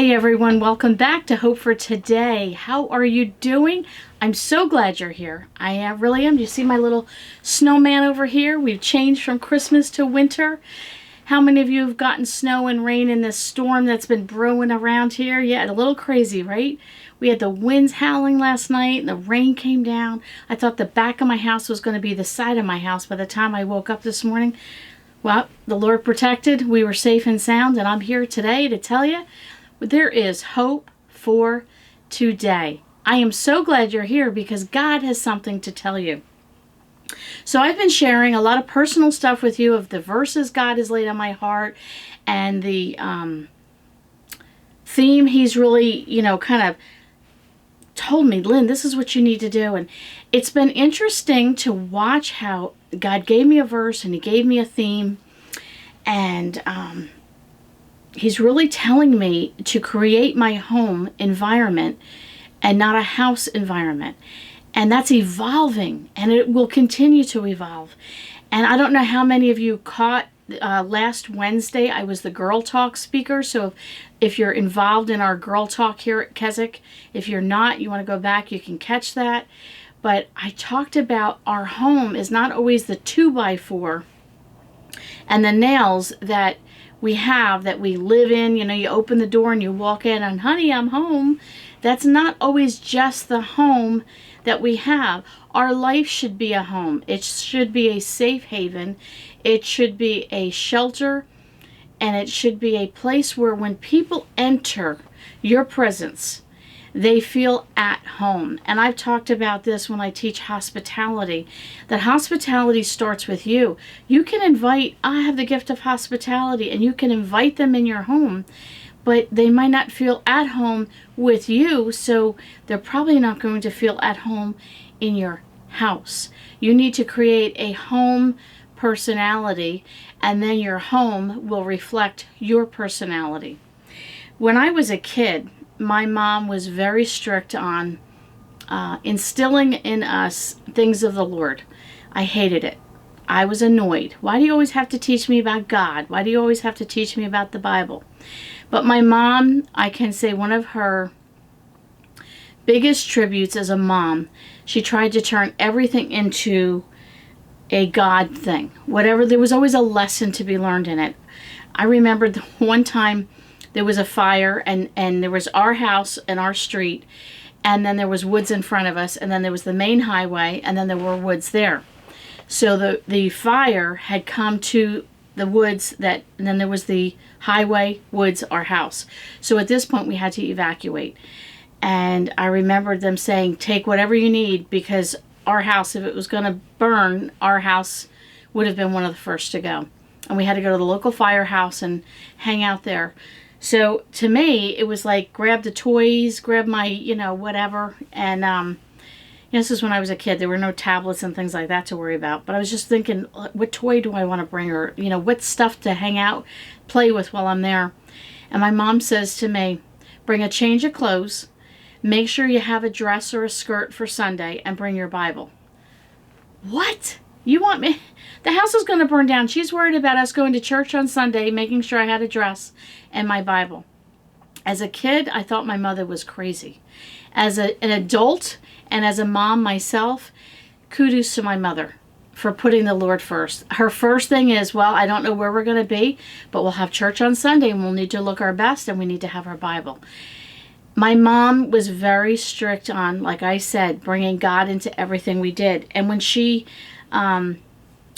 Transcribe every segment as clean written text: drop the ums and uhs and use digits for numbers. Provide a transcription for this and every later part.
Hey everyone, welcome back to Hope for Today. How are you doing? I'm so glad you're here. I really am. You see my little snowman over here? We've changed from Christmas to winter. How many of you have gotten snow and rain in this storm that's been brewing around here? Yeah, a little crazy, right? We had the winds howling last night and the rain came down. I thought the back of my house was going to be the side of my house by the time I woke up this morning. Well, the Lord protected. We were safe and sound, and I'm here today to tell you there is hope for today. I am so glad you're here because God has something to tell you. So I've been sharing a lot of personal stuff with you of the verses God has laid on my heart and the theme He's really, kind of told me, Lynn, this is what you need to do. And it's been interesting to watch how God gave me a verse and He gave me a theme, and He's really telling me to create my home environment and not a house environment. And that's evolving, and it will continue to evolve. And I don't know how many of you caught last Wednesday, I was the Girl Talk speaker. So if you're involved in our Girl Talk here at Keswick, if you're not, you want to go back, you can catch that. But I talked about our home is not always the 2x4 and the nails that we have, that we live in. You open the door and you walk in and, honey, I'm home. That's not always just the home that we have. Our life should be a home. It should be a safe haven. It should be a shelter. And it should be a place where when people enter your presence, they feel at home. And I've talked about this when I teach hospitality, that hospitality starts with you. You can invite, I have the gift of hospitality, and you can invite them in your home, but they might not feel at home with you, so they're probably not going to feel at home in your house. You need to create a home personality, and then your home will reflect your personality. When I was a kid, my mom was very strict on instilling in us things of the Lord. I hated it. I was annoyed. Why do you always have to teach me about God? Why do you always have to teach me about the Bible? But my mom, I can say one of her biggest tributes as a mom, she tried to turn everything into a God thing. Whatever, there was always a lesson to be learned in it. I remember the one time there was a fire, and there was our house and our street, and then there was woods in front of us, and then there was the main highway, and then there were woods there. So the fire had come to the woods, and then there was the highway, woods, our house. So at this point we had to evacuate. And I remember them saying, take whatever you need, because our house, if it was going to burn, our house would have been one of the first to go. And we had to go to the local firehouse and hang out there. So to me, it was like, grab the toys, grab my, whatever. And this is when I was a kid. There were no tablets and things like that to worry about. But I was just thinking, what toy do I want to bring, or, what stuff to hang out, play with while I'm there. And my mom says to me, bring a change of clothes, make sure you have a dress or a skirt for Sunday, and bring your Bible. What? You want me? The house is going to burn down. She's worried about us going to church on Sunday, making sure I had a dress and my Bible. As a kid, I thought my mother was crazy. As an adult and as a mom myself, kudos to my mother for putting the Lord first. Her first thing is, well, I don't know where we're going to be, but we'll have church on Sunday, and we'll need to look our best, and we need to have our Bible. My mom was very strict on, like I said, bringing God into everything we did. And when she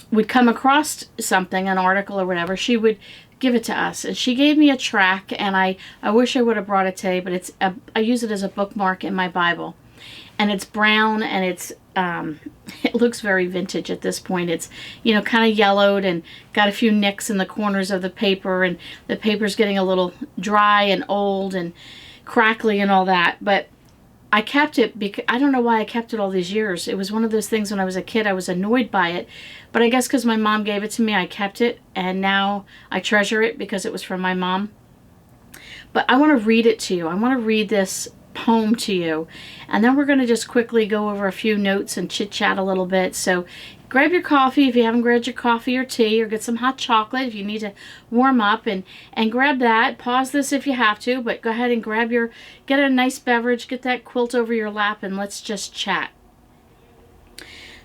would come across something, an article or whatever, she would give it to us. And she gave me a tract, and I wish I would have brought it today, but I use it as a bookmark in my Bible. And it's brown, and it looks very vintage at this point. It's, kind of yellowed and got a few nicks in the corners of the paper, and the paper's getting a little dry and old and crackly and all that. But I kept it because I don't know why I kept it all these years. It was one of those things when I was a kid, I was annoyed by it. But I guess because my mom gave it to me, I kept it. And now I treasure it because it was from my mom. But I want to read it to you. I want to read this poem to you. And then we're going to just quickly go over a few notes and chit-chat a little bit. So grab your coffee if you haven't grabbed your coffee or tea, or get some hot chocolate if you need to warm up, and grab that. Pause this if you have to, but go ahead and get a nice beverage, get that quilt over your lap, and let's just chat.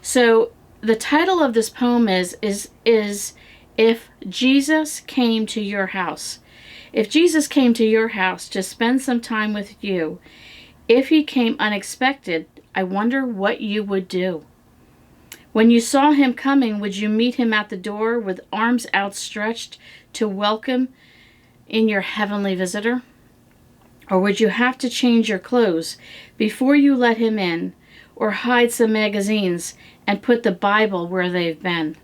So the title of this poem is If Jesus Came to Your House. If Jesus came to your house to spend some time with you, if he came unexpected, I wonder what you would do. When you saw him coming, would you meet him at the door with arms outstretched to welcome in your heavenly visitor? Or would you have to change your clothes before you let him in, or hide some magazines and put the Bible where they've been?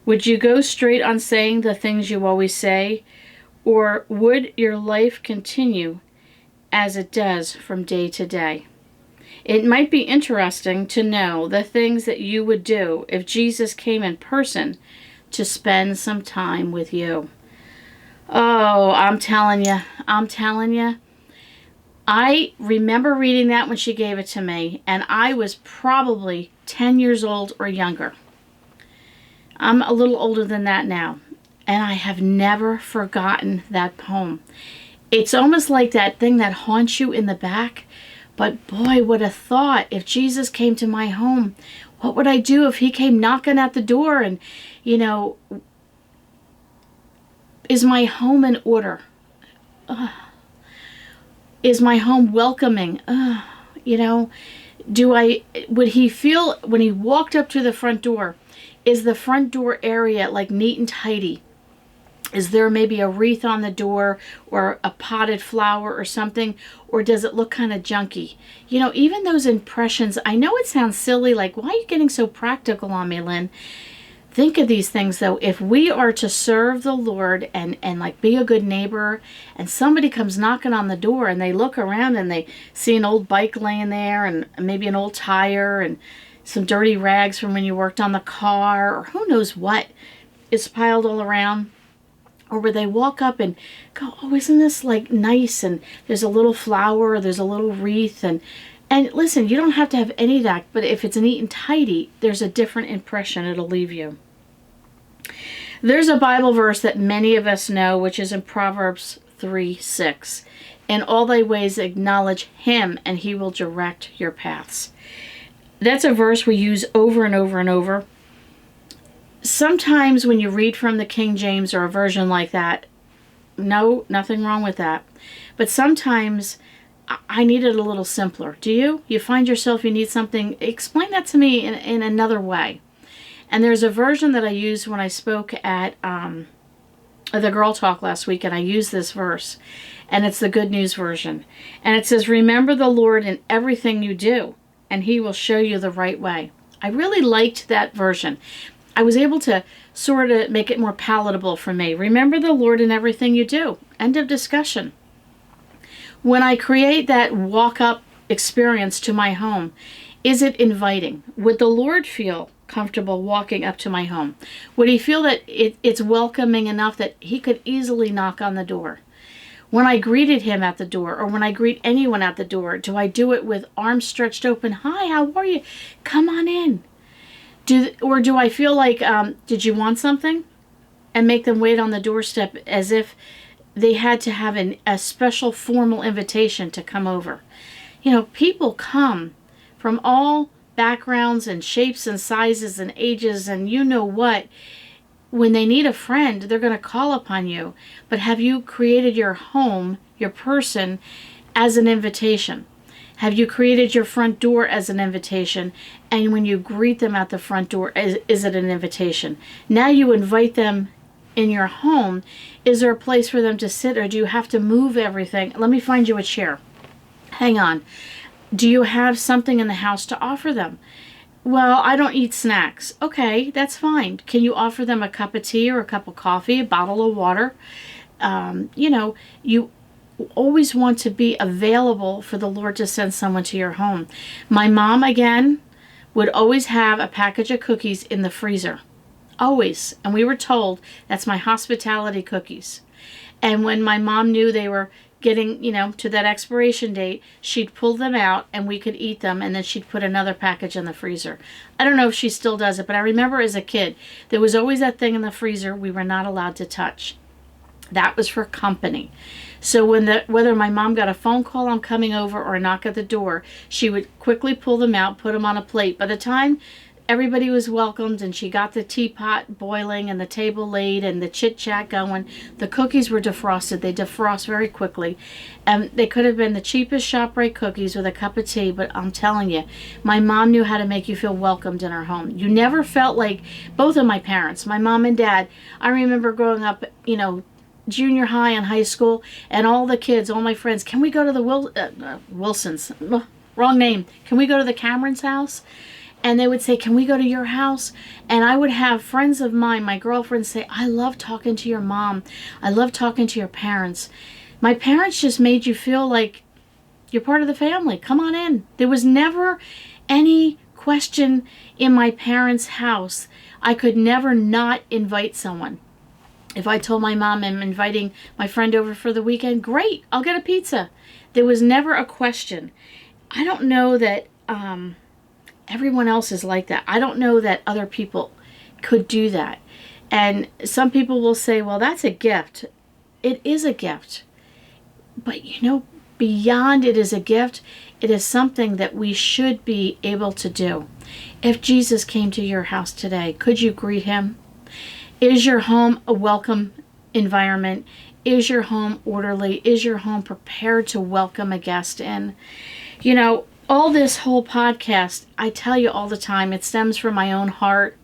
Would you go straight on saying the things you always say, or would your life continue as it does from day to day? It might be interesting to know the things that you would do if Jesus came in person to spend some time with you. Oh, I'm telling you. I remember reading that when she gave it to me, and I was probably 10 years old or younger. I'm a little older than that now, and I have never forgotten that poem. It's almost like that thing that haunts you in the back. But boy, what a thought. If Jesus came to my home, what would I do if he came knocking at the door? And, is my home in order? Is my home welcoming? Would he feel when he walked up to the front door, is the front door area like neat and tidy? Is there maybe a wreath on the door or a potted flower or something? Or does it look kind of junky? Even those impressions, I know it sounds silly, like, why are you getting so practical on me, Lynn? Think of these things, though. If we are to serve the Lord and like be a good neighbor, and somebody comes knocking on the door and they look around and they see an old bike laying there and maybe an old tire and some dirty rags from when you worked on the car, or who knows what is piled all around. Or where they walk up and go, oh, isn't this like nice? And there's a little flower, or there's a little wreath. And listen, you don't have to have any of that, but if it's neat and tidy, there's a different impression it'll leave you. There's a Bible verse that many of us know, which is in Proverbs 3:6. In all thy ways acknowledge him, and he will direct your paths. That's a verse we use over and over and over. Sometimes when you read from the King James or a version like that, no, nothing wrong with that. But sometimes I need it a little simpler. Do you? You find yourself, you need something, explain that to me in another way. And there's a version that I used when I spoke at the Girl Talk last week, and I used this verse. And it's the Good News version. And it says, remember the Lord in everything you do, and he will show you the right way. I really liked that version. I was able to sort of make it more palatable for me. Remember the Lord in everything you do. End of discussion. When I create that walk-up experience to my home, is it inviting? Would the Lord feel comfortable walking up to my home? Would he feel that it's welcoming enough that he could easily knock on the door? When I greeted him at the door, or when I greet anyone at the door, do I do it with arms stretched open? Hi, how are you? Come on in. Or do I feel like, did you want something? And make them wait on the doorstep as if they had to have a special formal invitation to come over. People come from all backgrounds and shapes and sizes and ages and you know what. When they need a friend, they're going to call upon you. But have you created your home, your person, as an invitation? Have you created your front door as an invitation? And when you greet them at the front door, is it an invitation? Now you invite them in your home. Is there a place for them to sit, or do you have to move everything? Let me find you a chair. Hang on. Do you have something in the house to offer them? Well, I don't eat snacks. Okay, that's fine. Can you offer them a cup of tea or a cup of coffee, a bottle of water? You always want to be available for the Lord to send someone to your home. My mom, again, would always have a package of cookies in the freezer. Always. And we were told that's my hospitality cookies. And when my mom knew they were getting, to that expiration date, she'd pull them out and we could eat them, and then she'd put another package in the freezer. I don't know if she still does it, but I remember as a kid, there was always that thing in the freezer we were not allowed to touch. That was for company. So whether my mom got a phone call, I'm coming over, or a knock at the door, she would quickly pull them out, put them on a plate. By the time everybody was welcomed and she got the teapot boiling and the table laid and the chit chat going, the cookies were defrosted. They defrost very quickly. And they could have been the cheapest ShopRite cookies with a cup of tea, but I'm telling you, my mom knew how to make you feel welcomed in her home. You never felt like, both of my parents, my mom and dad, I remember growing up, junior high and high school, and all the kids, all my friends, can we go to the Wilsons? Wrong name. Can we go to the Cameron's house? And they would say, can we go to your house? And I would have friends of mine, my girlfriends, say, I love talking to your mom. I love talking to your parents. My parents just made you feel like you're part of the family. Come on in. There was never any question in my parents' house. I could never not invite someone. If I told my mom I'm inviting my friend over for the weekend, great, I'll get a pizza. There was never a question. I don't know that everyone else is like that. I don't know that other people could do that. And some people will say, well, that's a gift. It is a gift. But beyond it is a gift, it is something that we should be able to do. If Jesus came to your house today, could you greet him? Is your home a welcome environment? Is your home orderly? Is your home prepared to welcome a guest in? All this whole podcast, I tell you all the time, it stems from my own heart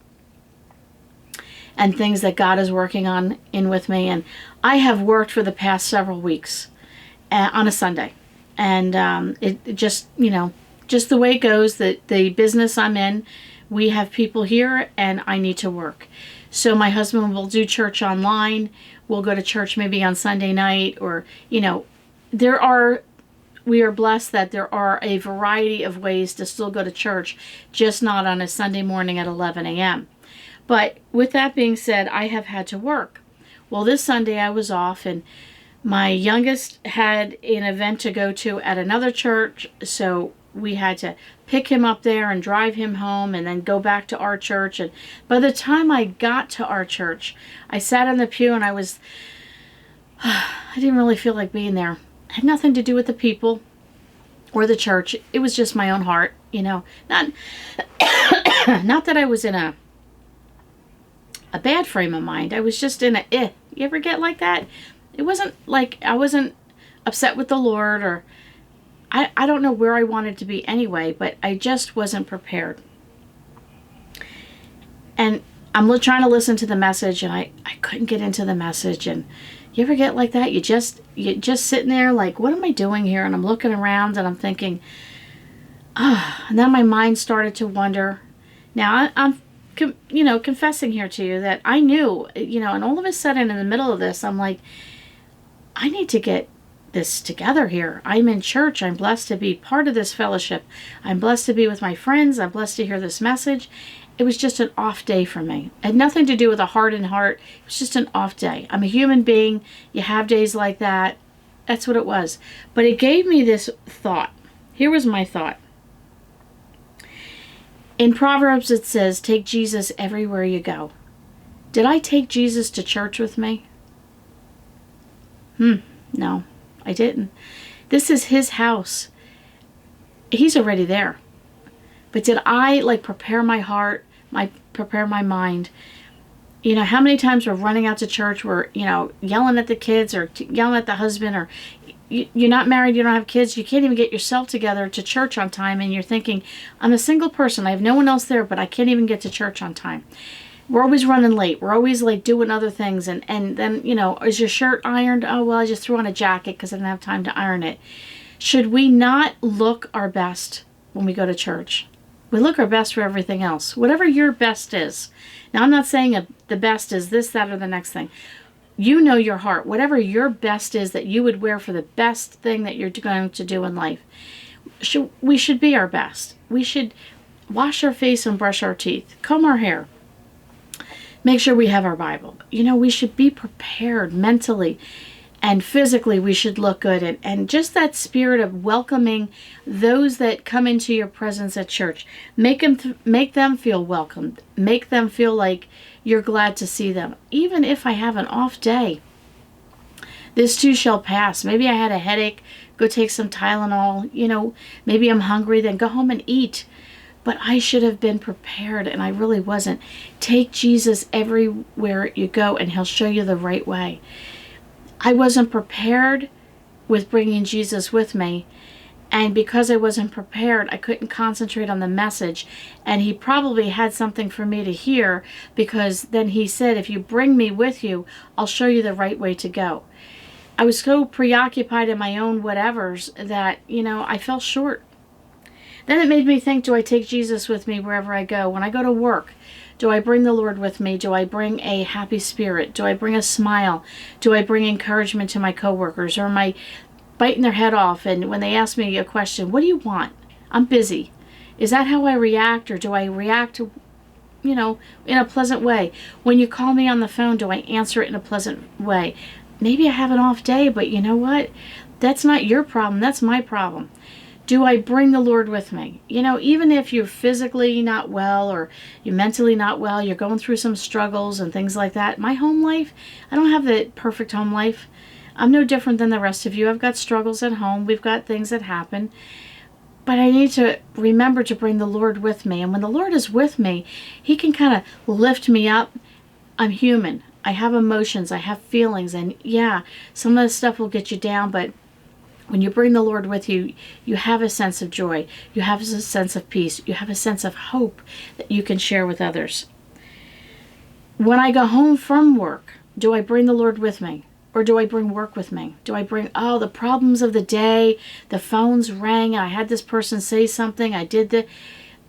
and things that God is working on in with me. And I have worked for the past several weeks on a Sunday. And it just, just the way it goes, the business I'm in, we have people here and I need to work. So my husband will do church online. We'll go to church maybe on Sunday night, or, we are blessed that there are a variety of ways to still go to church, just not on a Sunday morning at 11 a.m. But with that being said, I have had to work. Well, this Sunday I was off, and my youngest had an event to go to at another church, so we had to pick him up there and drive him home and then go back to our church. And by the time I got to our church, I sat in the pew and I didn't really feel like being there. It had nothing to do with the people or the church. It was just my own heart, Not that I was in a bad frame of mind. I was just in You ever get like that? It wasn't like I wasn't upset with the Lord, or I don't know where I wanted to be anyway, but I just wasn't prepared. And I'm trying to listen to the message, and I couldn't get into the message. And you ever get like that? You just sitting there like, what am I doing here? And I'm looking around and I'm thinking, and then my mind started to wander. Now I'm confessing here to you that I knew, and all of a sudden in the middle of this, I'm like, I need to get this together here. I'm in church. I'm blessed to be part of this fellowship. I'm blessed to be with my friends. I'm blessed to hear this message. It was just an off day for me. It had nothing to do with a hardened heart. It was just an off day. I'm a human being. You have days like that. That's what it was. But it gave me this thought. Here was my thought. In Proverbs it says, take Jesus everywhere you go. Did I take Jesus to church with me? No. I didn't. This is his house. He's already there. But did I prepare my heart, prepare my mind? How many times we're running out to church, we're, yelling at the kids or yelling at the husband, or you're not married, you don't have kids, you can't even get yourself together to church on time, and you're thinking, I'm a single person, I have no one else there, but I can't even get to church on time. We're always running late. We're always doing other things. And then, is your shirt ironed? Oh, well, I just threw on a jacket because I didn't have time to iron it. Should we not look our best when we go to church? We look our best for everything else. Whatever your best is. Now, I'm not saying the best is this, that, or the next thing. You know your heart. Whatever your best is that you would wear for the best thing that you're going to do in life. We should be our best. We should wash our face and brush our teeth. Comb our hair. Make sure we have our Bible. We should be prepared mentally and physically we should look good, and just that spirit of welcoming those that come into your presence at church. Make them feel welcomed. Make them feel like you're glad to see them. Even if I have an off day, this too shall pass. Maybe I had a headache, go take some Tylenol. Maybe I'm hungry, then go home and eat. But I should have been prepared, and I really wasn't. Take Jesus everywhere you go, and he'll show you the right way. I wasn't prepared with bringing Jesus with me, and because I wasn't prepared, I couldn't concentrate on the message, and he probably had something for me to hear, because then he said, if you bring me with you, I'll show you the right way to go. I was so preoccupied in my own whatevers that, I fell short. Then it made me think, do I take Jesus with me wherever I go? When I go to work, do I bring the Lord with me? Do I bring a happy spirit? Do I bring a smile? Do I bring encouragement to my coworkers? Or am I biting their head off, and when they ask me a question, what do you want? I'm busy. Is that how I react, or do I react to, in a pleasant way? When you call me on the phone, do I answer it in a pleasant way? Maybe I have an off day, but you know what? That's not your problem. That's my problem. Do I bring the Lord with me? Even if you're physically not well, or you're mentally not well, you're going through some struggles and things like that. My home life, I don't have the perfect home life. I'm no different than the rest of you. I've got struggles at home. We've got things that happen. But I need to remember to bring the Lord with me. And when the Lord is with me, he can kind of lift me up. I'm human. I have emotions. I have feelings. And yeah, some of the stuff will get you down, but when you bring the Lord with you, you have a sense of joy. You have a sense of peace. You have a sense of hope that you can share with others. When I go home from work, do I bring the Lord with me? Or do I bring work with me? Do I bring, the problems of the day, the phones rang, I had this person say something, I did the...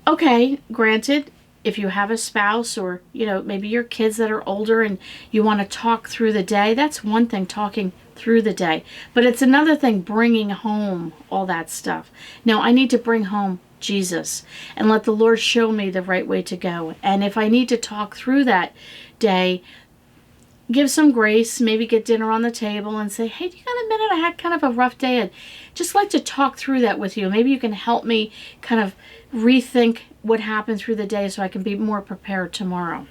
Okay, granted, if you have a spouse, or, maybe your kids that are older and you want to talk through the day, that's one thing, talking through the day. But it's another thing bringing home all that stuff. No, I need to bring home Jesus and let the Lord show me the right way to go. And if I need to talk through that day, give some grace, maybe get dinner on the table and say, hey, do you got a minute? I had kind of a rough day. I'd just like to talk through that with you. Maybe you can help me kind of rethink what happened through the day so I can be more prepared tomorrow.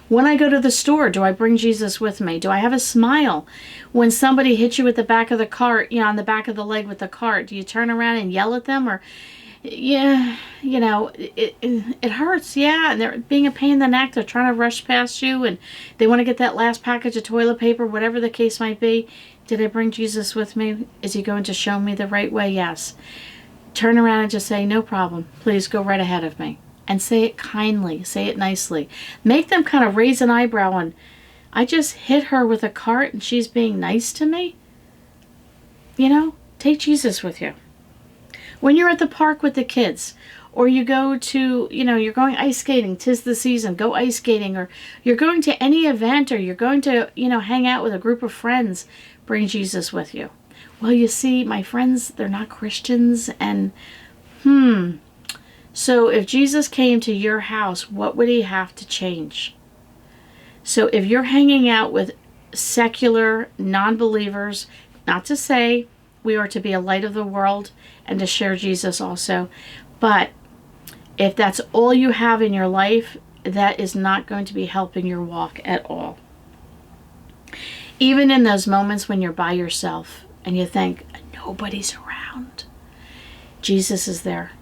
When I go to the store, do I bring Jesus with me? Do I have a smile? When somebody hits you at the back of the cart, on the back of the leg with the cart, do you turn around and yell at them? Or, yeah, it hurts, yeah, and they're being a pain in the neck. They're trying to rush past you, and they want to get that last package of toilet paper, whatever the case might be. Did I bring Jesus with me? Is he going to show me the right way? Yes. Turn around and just say, no problem. Please go right ahead of me. And say it kindly. Say it nicely. Make them kind of raise an eyebrow and, I just hit her with a cart and she's being nice to me? Take Jesus with you. When you're at the park with the kids, or you go to, you're going ice skating, 'tis the season, go ice skating, or you're going to any event, or you're going to, hang out with a group of friends, bring Jesus with you. Well, you see, my friends, they're not Christians, and, so if Jesus came to your house, what would he have to change? So if you're hanging out with secular non-believers, not to say we are to be a light of the world and to share Jesus also, but if that's all you have in your life, that is not going to be helping your walk at all. Even in those moments when you're by yourself and you think, nobody's around, Jesus is there.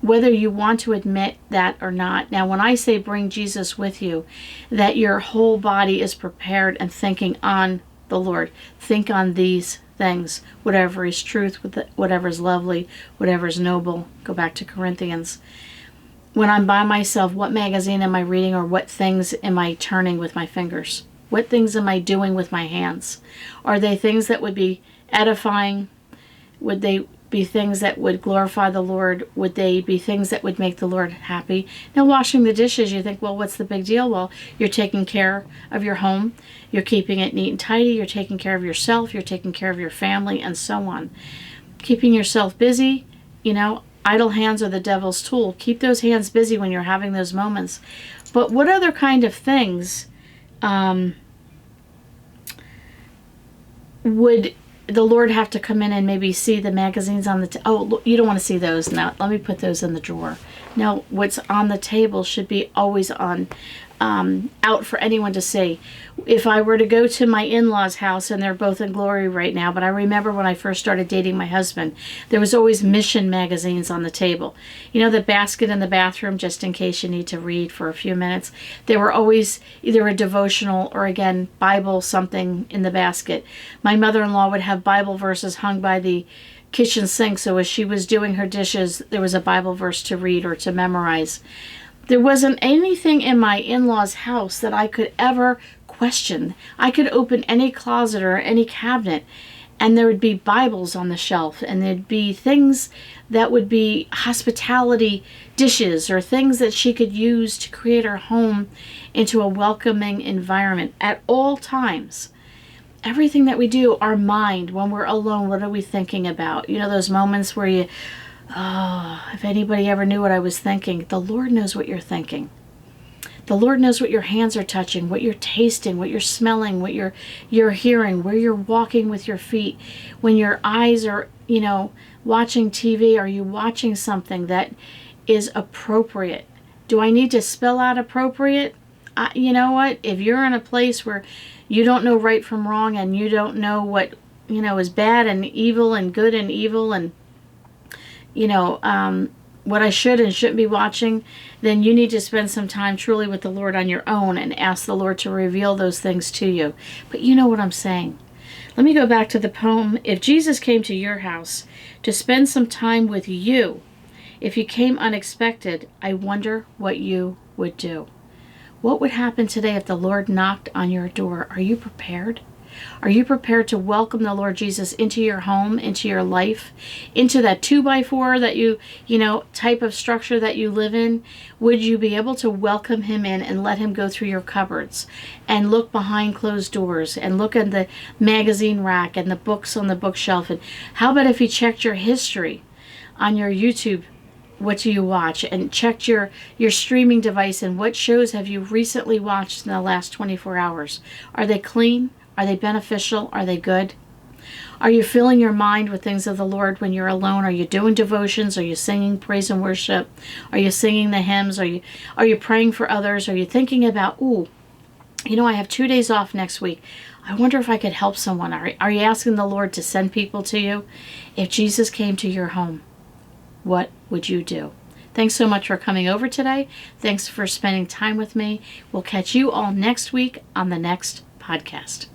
Whether you want to admit that or not. Now, when I say bring Jesus with you, that your whole body is prepared and thinking on the Lord. Think on these things. Whatever is truth, whatever is lovely, whatever is noble. Go back to Corinthians. When I'm by myself, what magazine am I reading, or what things am I turning with my fingers? What things am I doing with my hands? Are they things that would be edifying? Would they be things that would glorify the Lord? Would they be things that would make the Lord happy? Now, washing the dishes, you think, well, what's the big deal? Well, you're taking care of your home. You're keeping it neat and tidy. You're taking care of yourself. You're taking care of your family, and so on. Keeping yourself busy, idle hands are the devil's tool. Keep those hands busy when you're having those moments. But what other kind of things would the Lord have to come in and maybe see the magazines on the oh, you don't want to see those now, let me put those in the drawer. No, what's on the table should be always on, out for anyone to see. If I were to go to my in-laws' house, and they're both in glory right now, but I remember when I first started dating my husband, there was always mission magazines on the table. You know, the basket in the bathroom, just in case you need to read for a few minutes. There were always either a devotional or, again, Bible something in the basket. My mother-in-law would have Bible verses hung by the kitchen sink, so as she was doing her dishes, there was a Bible verse to read or to memorize. There wasn't anything in my in-laws' house that I could ever question. I could open any closet or any cabinet, and there would be Bibles on the shelf, and there'd be things that would be hospitality dishes or things that she could use to create her home into a welcoming environment at all times. Everything that we do, our mind, when we're alone, what are we thinking about? You know, those moments where you, oh, if anybody ever knew what I was thinking, the Lord knows what you're thinking. The Lord knows what your hands are touching, what you're tasting, what you're smelling, what you're hearing, where you're walking with your feet. When your eyes are, you know, watching TV, are you watching something that is appropriate? Do I need to spell out appropriate? You know what? If you're in a place where you don't know right from wrong, and you don't know what, you know, is bad and evil and good and evil, and, you know, what I should and shouldn't be watching, then you need to spend some time truly with the Lord on your own and ask the Lord to reveal those things to you. But you know what I'm saying. Let me go back to the poem. If Jesus came to your house to spend some time with you, if he came unexpected, I wonder what you would do. What would happen today if the Lord knocked on your door? Are you prepared? Are you prepared to welcome the Lord Jesus into your home, into your life, into that 2x4 that you know, type of structure that you live in? Would you be able to welcome him in and let him go through your cupboards and look behind closed doors and look at the magazine rack and the books on the bookshelf? And how about if he checked your history on your YouTube? What do you watch? And checked your streaming device, and what shows have you recently watched in the last 24 hours? Are they clean? Are they beneficial? Are they good? Are you filling your mind with things of the Lord when you're alone? Are you doing devotions? Are you singing praise and worship? Are you singing the hymns? Are you praying for others? Are you thinking about, ooh, you know, I have 2 days off next week. I wonder if I could help someone. Are you asking the Lord to send people to you? If Jesus came to your home, what would you do? Thanks so much for coming over today. Thanks for spending time with me. We'll catch you all next week on the next podcast.